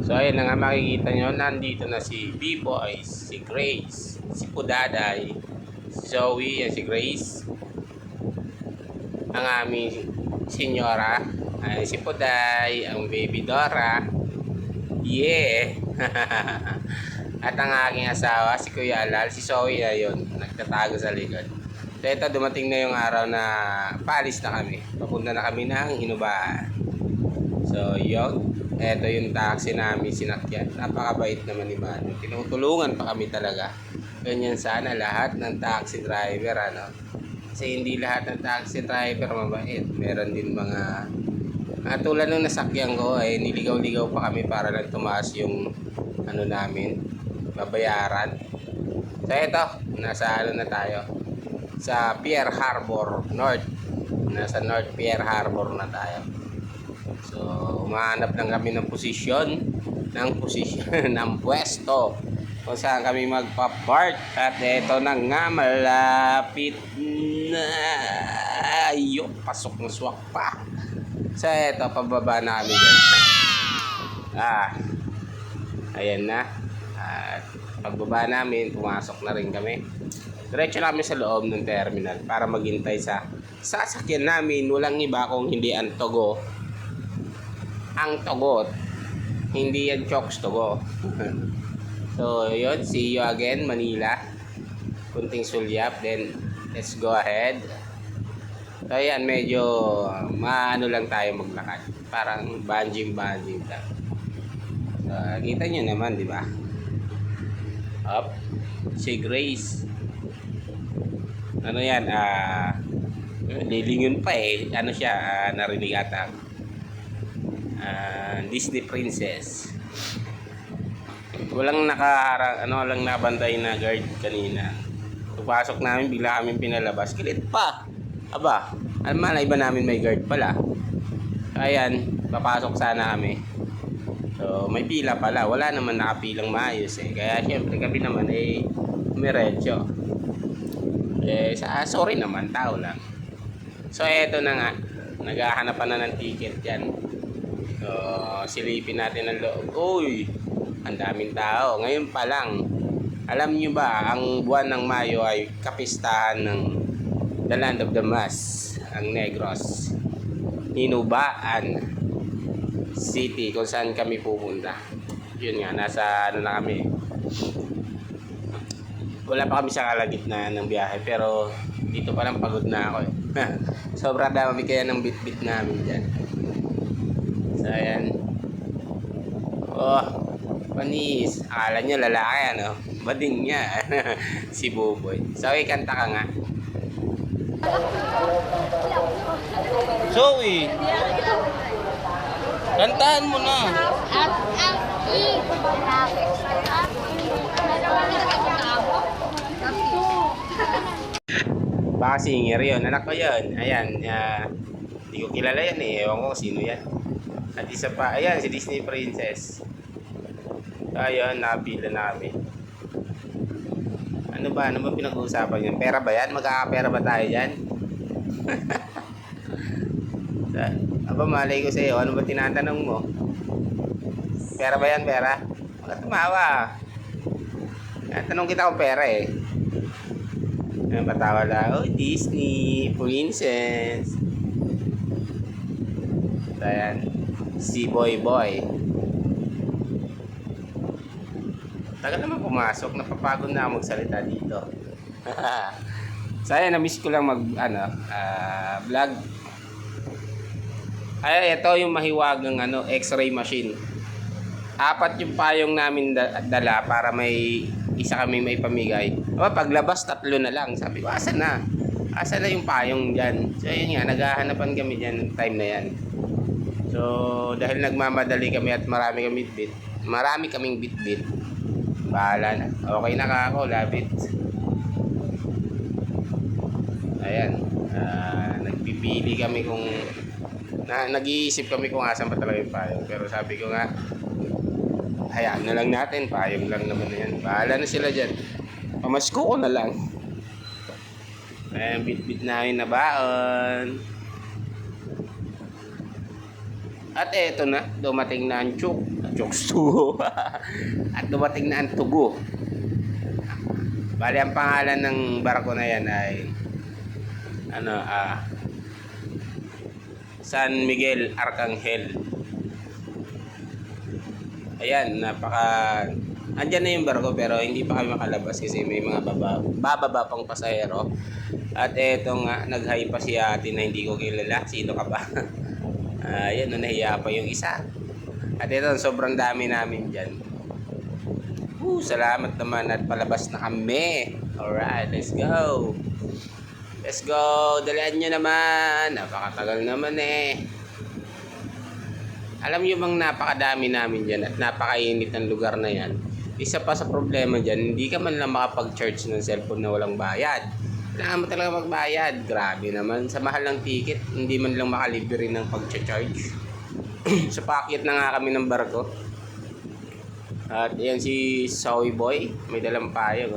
So ayun na nga, makikita nyo, nandito na si B-Boy, si Grace, si Pudaday, si Zoe, si Grace, ang aming senyora, ay si Puday, ang baby Dora, yeah. At ang aking asawa, si Kuya Alal, si Zoe na yun, nagtatago sa likod. So ito, dumating na yung araw na paalis na kami, papunta na kami ng Hinubaan. So yun, eto yung taxi namin sinakyan. Napakabait naman ni Manu. Tinutulungan pa kami talaga. Ganyan sana lahat ng taxi driver, ano. Kasi hindi lahat ng taxi driver mabait. Meron din mga tulad ng nasakyan ko, ay niligaw-ligaw pa kami para lang tumaas yung ano namin, babayaran. So eto, nasa ano na tayo, sa Pier Harbor North. Nasa North Pier Harbor na tayo. So, umahanap lang kami ng posisyon ng pwesto kung saan kami magpa-park. At ito na nga, malapit na. Ayun, pasok na swak pa. So, ito, pababa na kami dyan. Ayan na. At pagbaba namin, pumasok na rin kami. Diretso na kami sa loob ng terminal para maghintay sa sasakyan namin. Walang iba kung hindi ang Togo. Ang Togot, hindi yan Chokes Togo. So yun, see you again Manila. Kunting sulyap, then let's go ahead. So ayan, medyo maano lang tayo maglakad, parang banjing lang. So, kita nyo naman, di ba? Up, si Grace. Ano yan, lilingon pa eh. Ano siya, narinig ata, Disney princess. Walang lang nabantay na guard kanina. Pagpasok namin, bigla kami pinalabas. Kilit pa. Aba, malay ba namin may guard pala? Ayan, papasok sana kami. So, may pila pala. Wala naman nakapilang maayos eh. Kaya syempre kami naman eh, umiretso. Sorry naman, tao lang. So, eto na nga. Naghahanapan na ng ticket yan. So, silipin natin ang loob. Uy, ang daming tao. Ngayon pa lang, alam nyo ba, ang buwan ng Mayo ay kapistahan ng The Land of the Mass, ang Negros. Hinubaan City, kung saan kami pupunta. Yun nga, nasa ano na kami. Wala pa kami sa kalagitnaan ng biyahe, pero dito pa lang pagod na ako eh. Sobrang dami kaya ng bit-bit namin dyan. So, ayan. Oh, panis. Akala nyo lalaki, ano? Bading niya. Si Buboy. So, kanta ka nga. Zoe! Kantahan mo na. Baka singer yun. Anak ko yun. Ayan. Hindi ko kilala yan eh. Ewan ko sino yan. At isa pa, ayan, si Disney Princess. Ayun, napila namin. Ano ba pinag-uusapan yan? Pera ba yan? Magkakapera ba tayo dyan? Aba, malay ko sa'yo. Ano ba tinatanong mo? Pera ba yan, pera? Wala tumawa. Tanong kita kung pera eh. Ayan, patawa lang. Oh, Disney Princess. Ayan. Si Boy. Tagal naman pumasok, napapagod na ako magsalita dito. So ayan, na-miss ko lang vlog. Ay, ito yung mahiwagang X-ray machine. 4 yung payong namin dala para may isa kami may pamigay. Paglabas 3 na lang. Sabi ko, asan na? Asan na yung payong dyan? So ayun nga, naghahanapan kami dyan ng time na yan. So, dahil nagmamadali kami at marami kaming bit-bit. Bahala na. Okay na ka ako, labit. Ayan. Nagpipili kami kung nag-iisip kami kung asan pa talaga yung payong. Pero sabi ko nga, hayaan na lang natin. Payong lang naman na yan. Bahala na sila dyan. Pamasko ko na lang. Ayan, bit-bit namin na baon. At eto na, dumating na ang Chokes Tugo. At dumating na ang tugo. Bali, ang pangalan ng barko na yan ay San Miguel Arcangel. Ayan, andyan na yung barko pero hindi pa kami makalabas kasi may mga bababa pang pasahero. At eto nga, nag-hi pa si ate na hindi ko kilala. Sino ka ba? Ayan, nahiya pa yung isa. At ito, sobrang dami namin dyan. Salamat naman at palabas na kami. Alright, let's go. Let's go. Dalian nyo naman. Napakatagal naman eh. Alam nyo bang napakadami namin dyan at napakainit ng lugar na yan. Isa pa sa problema dyan, hindi ka man lang makapag-charge ng cellphone na walang bayad. Kailangan mo talaga magbayad. Grabe naman. Sa mahal ng ticket, hindi man lang makalibre ng pag-charge. So paakyat na nga kami ng barko. At yan si Soy Boy. May dalang payag.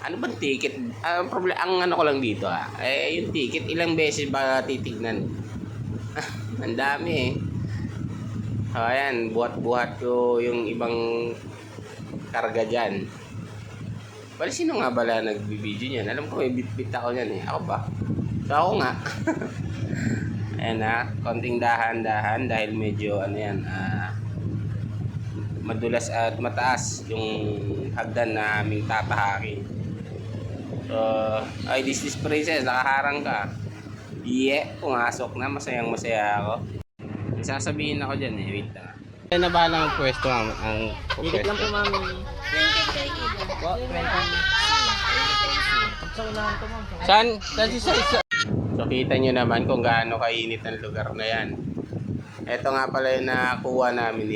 Ano bang ticket? Ang ano ko lang dito yung ticket, ilang beses ba titignan? Ang dami eh. Ayan, buhat-buhat ko yung ibang karga dyan. Bali, sino nga bala nagbibideo niyan? Alam ko may bit-bit ako niyan eh. Ako ba? So ako nga. Ayan konting dahan-dahan dahil medyo madulas at mataas yung hagdan na aming tatahakin. So, this is princess, nakaharang ka. Pumasok na, masayang masaya ako. Sasabihin ako dyan eh, wait lang. Kaya na ba lang ang pwesto ang Dikit lang po mami. 20 kay Ida. Po, 20. Pagsaunahan ko ma'am. Saan? Saan si Sai? So kita nyo naman kung gaano kainit ang lugar na yan. Ito nga pala yung nakakuha namin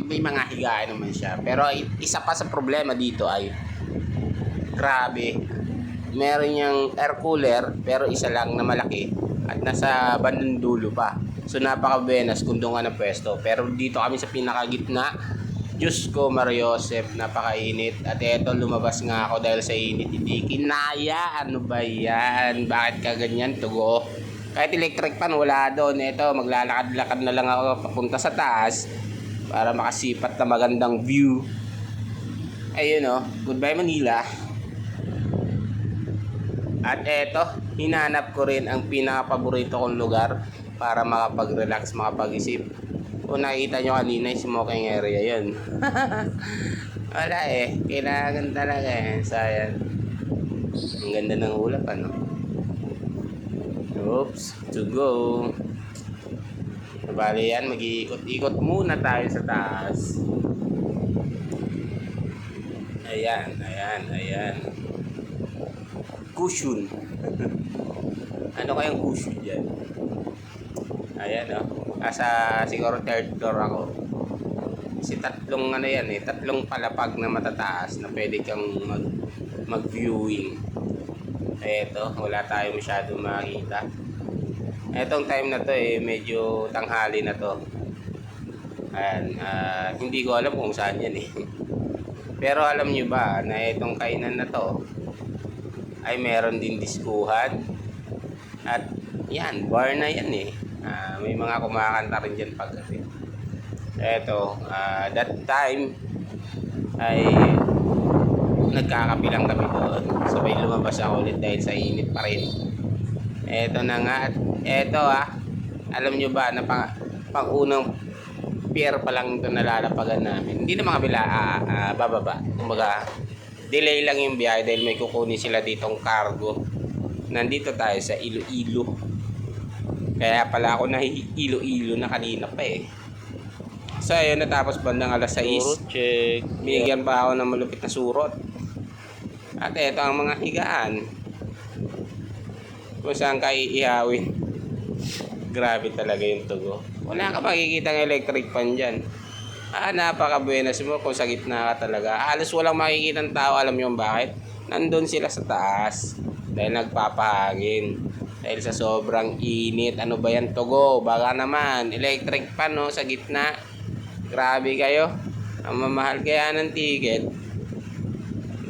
may mga higaan naman siya. Pero isa pa sa problema dito ay grabe. Meron niyang air cooler pero isa lang na malaki at nasa bandang dulo pa. So napaka-benas kung doon ka na pwesto. Pero dito kami sa pinakagitna. Diyos ko, Mario Joseph, napakainit. At eto, lumabas nga ako dahil sa init. Hindi kinaya. Ano ba yan? Bakit ka ganyan, tugo? Kahit electric pan, wala doon. Eto, maglalakad-lakad na lang ako papunta sa taas para makasipat na magandang view. Ayun goodbye Manila. At eto, hinanap ko rin ang pinaka-paborito kong lugar para makapag-relax, makapag-isip. Kung nakita nyo kanina, smoking area yun. Wala eh, kailangan talaga eh. Sayang. Ang ganda ng ulap, Oops, to go. Bali yan, mag-iikot-ikot muna tayo sa taas. Ayan. Cushion. Ano kayang cushion dyan? Ayan Asa siguro third floor ako. Kasi tatlong tatlong palapag na matataas na pwede kang mag-viewing. Eto, wala tayo masyadong makita. Etong time na to medyo tanghali na to. Ayan, hindi ko alam kung saan yan Pero alam nyo ba na itong kainan na to ay meron din diskuhan. At yan, bar na yan may mga kumakanta rin dyan paggabi. Eto, that time ay nagkakapilang kami doon. Sabay lumabas ako ulit dahil sa init pa rin. Eto na nga. Eto alam nyo ba na pang-unang pier pa lang ito nalalapagan namin. Hindi na mga bababa. Kumbaga, delay lang yung biyahe dahil may kukunin sila ditong cargo. Nandito tayo sa Iloilo. Kaya pala ako na Iloilo na kanina pa So ayun, natapos bandang alas 6. Surot check. Binigyan pa ako ng malupit na surot. At eto ang mga higaan. Kung saan ka iihawin. Grabe talaga yung tugo. Wala ka makikita ng electric pan dyan. Napaka-buenas mo kung sa gitna ka talaga. Halos walang makikita ng tao. Alam nyo bakit? Nandun sila sa taas. Dahil nagpapahangin. Dahil sa sobrang init. Ano ba yan, tugo? Baka naman. Electric pan sa gitna. Grabe kayo. Ang mamahal kaya ng ticket.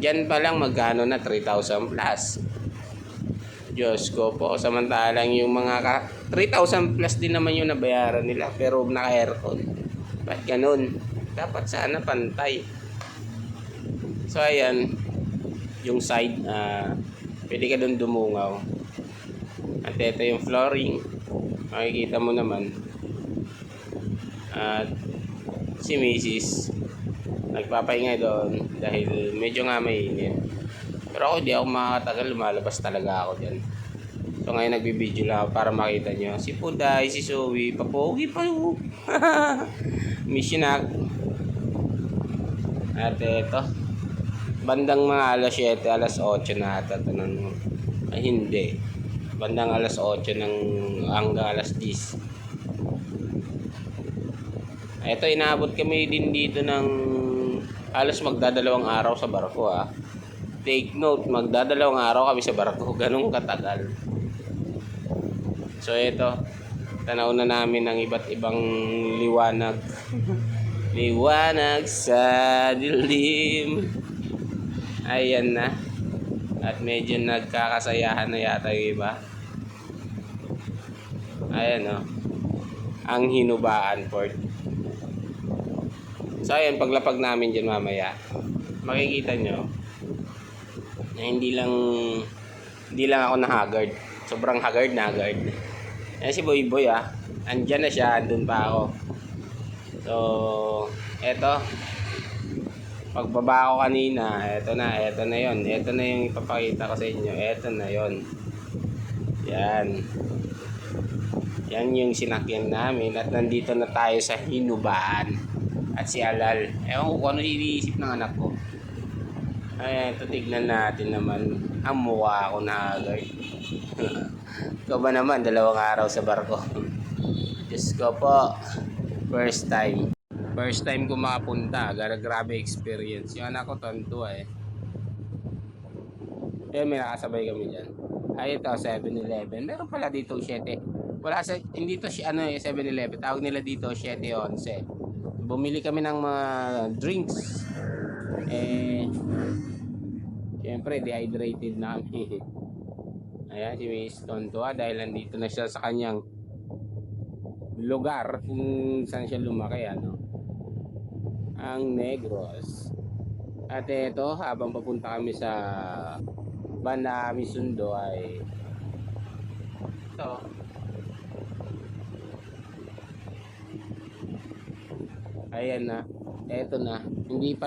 Diyan pa lang magkano na 3,000 plus. Diyos ko po, samantalang yung mga 3,000 plus din naman yung nabayaran nila pero naka-aircon. Ba't ganun? Dapat sana pantay. So ayan, yung side, pwede ka doon dumungaw. At ito yung flooring, makikita mo naman. At si Mrs. nagpapahinga doon dahil medyo nga mainit. Pero ako di ako makatagal, lumalabas talaga ako dyan. So ngayon nagbibideo lang ako para makita nyo. Si Puday, si Zoe, papogi pa yun. Missionak. At eto, bandang mga alas 7, alas 8 na ata. Ay hindi. Bandang alas 8 hanggang alas 10. Eto, inaabot kami din dito ng halos magdadalawang araw sa barko Take note, magdadalawang araw kami sa barko. Ganun katagal. So ito, tanaw na namin ang iba't ibang liwanag. Liwanag sa dilim. Ayan na. At medyo nagkakasayahan na yata yung iba. Ayan ang Hinubaan Port. So ayan, paglapag namin dyan mamaya, makikita nyo na hindi lang ako na-haggard. Sobrang haggard na haggard. Ayan si Boy Boy andyan na siya, andun pa ako. So eto, pagbaba ko kanina, eto na yon. Eto na yung ipapakita ko sa inyo. Eto na yon. Yan yung sinakyan namin at nandito na tayo sa Hinubaan. At si Alal, ewan ko kung ano iniisip ng anak ko. Ay, ito tignan natin naman ang mukha ko na haggard. Ikaw ba naman, 2 araw sa barko? Diyos ko po, first time ko makapunta. Grabe experience. Yung anak ko tonto may nakasabay kami dyan. Ay, ito 7-Eleven. Meron pala dito 7. Hindi to 7-Eleven. Tawag nila dito 7-11. Bumili kami ng mga drinks. Siyempre dehydrated na kami. Ayan si Miss Tontoa dahil nandito na siya sa kanyang lugar kung saan siya lumaki ang Negros. At ito, habang papunta kami sa Banda Misundo ay ito. Ayan na. Eto na. Hindi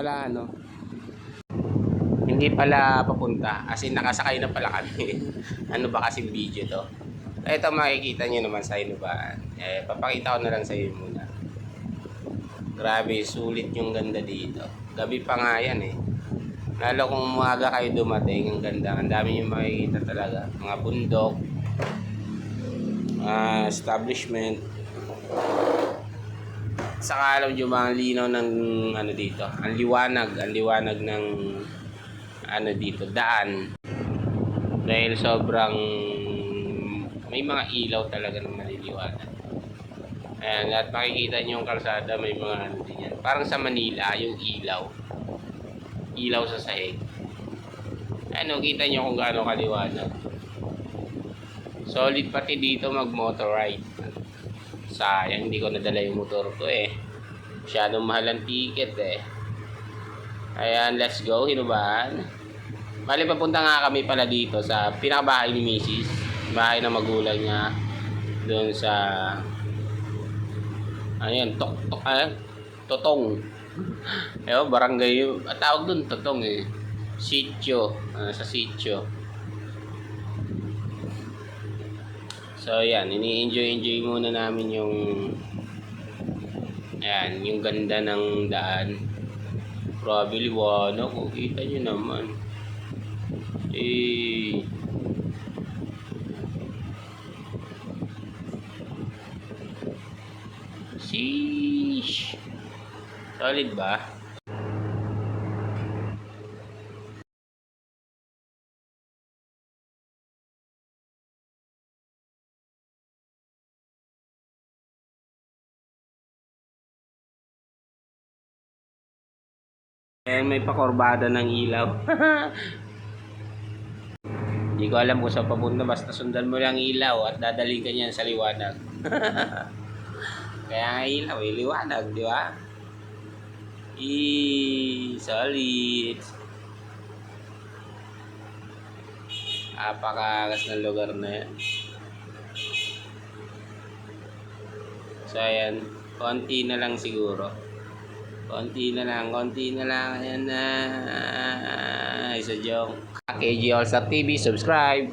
pala papunta. As in, nakasakay na pala kami. Ano ba kasing video to? Ito makikita nyo naman sa Hinubaan. Papakita ko na lang sa iyo muna. Grabe, sulit yung ganda dito. Gabi pa nga yan Lalo kung umaga kayo dumating, ang ganda. Ang dami yung makikita talaga. Mga bundok, establishment. Saka alam nyo ba ang linaw ng dito? Ang liwanag ng dito, daan. Dahil sobrang may mga ilaw talaga ng maliliwanag. Ayan, at makikita nyo yung kalsada, may mga din yan. Parang sa Manila, yung ilaw sa sahig. Kita nyo kung gaano kaliwanag. Solid pati dito mag-motor ride. Sayang, hindi ko nadala yung motor ko Masyadong mahal ang ticket Ayan, let's go, Hinubaan. Bali, papunta nga kami pala dito sa pinakabahay ni Mrs. Bahay ng magulang niya. Doon sa Totong. Barangay tawag doon, Totong Sitio. Sa sitio. So yan, ini-enjoy muna namin yung ganda ng daan. Grabe liwanag, kita nyo naman. Sheesh. Solid ba? May pakorbada ng ilaw. Hindi ko alam kung saan papunta, basta sundan mo lang ilaw at dadaling ka niyan sa liwanag. Kaya nga ilaw, liwanag, di ba? Solid. Apakakas ng lugar na yan. So, ayan. Konti na lang siguro. Konti na lang. Ayan na. Isa Jong. KG All Star TV, subscribe.